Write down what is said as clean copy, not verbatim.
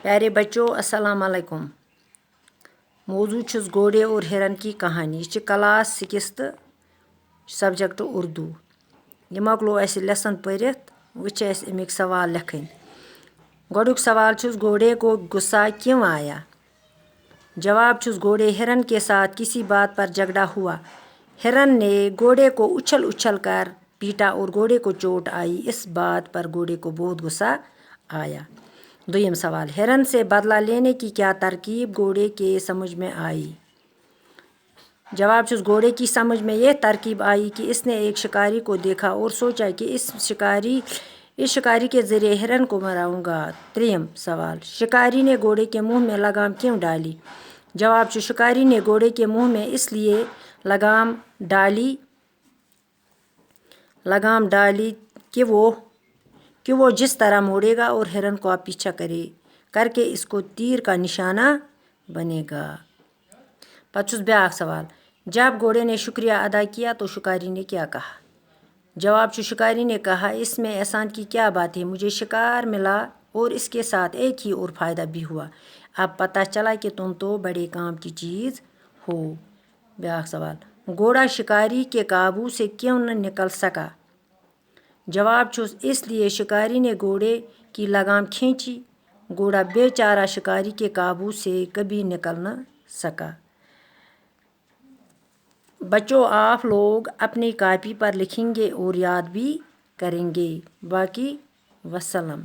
پیارے بچوں السلام علیکم۔ موضوع چھُس گھوڑے اور ہرن کی کہانی۔ یہ کلاس 6 تہٕ سبجیکٹ اردو۔ یہ مۄکلو اَسہِ لیسن پٔرِتھ۔ وۄنۍ چھِ اَسہِ اَمِکۍ سوال لیکھٕنۍ۔ گۄڈُک سوال چھُس گھوڑے کو غصہ کیوں آیا؟ جواب چھُس گھوڑے ہرن کے ساتھ کسی بات پر جھگڑا ہوا۔ ہرن نے گھوڑے کو اچھل اچھل کر پیٹا اور گھوڑے کو چوٹ آئی۔ اس بات پر گھوڑے کو بہت غصہ آیا۔ دویم سوال، ہرن سے بدلہ لینے کی کیا ترکیب گھوڑے کے سمجھ میں آئی؟ جواب چھُس گھوڑے کی سمجھ میں یہ ترکیب آئی کہ اس نے ایک شکاری کو دیکھا اور سوچا کہ اس شکاری کے ذریعے ہرن کو مراؤں گا۔ تریم سوال، شکاری نے گھوڑے کے منہ میں لگام کیوں ڈالی؟ جواب چھُ شکاری نے گھوڑے کے منہ میں اس لیے لگام ڈالی کہ وہ جس طرح موڑے گا اور ہرن کو آپ پیچھا کر کے اس کو تیر کا نشانہ بنے گا۔ پتہ چھُس بیاکھ سوال، جب گھوڑے نے شکریہ ادا کیا تو شکاری نے کیا کہا؟ جواب چھُ شکاری نے کہا، اس میں احسان کی کیا بات ہے، مجھے شکار ملا اور اس کے ساتھ ایک ہی اور فائدہ بھی ہوا۔ اب پتہ چلا کہ تم تو بڑے کام کی چیز ہو۔ بیاکھ سوال، گھوڑا شکاری کے قابو سے کیوں نہ نکل سکا؟ جواب چھُس اس لیے شکاری نے گھوڑے کی لگام کھینچی، گھوڑا بے چارہ شکاری کے قابو سے کبھی نکل نہ سکا۔ بچوں آپ لوگ اپنی کاپی پر لکھیں گے اور یاد بھی کریں گے۔ باقی وسلام۔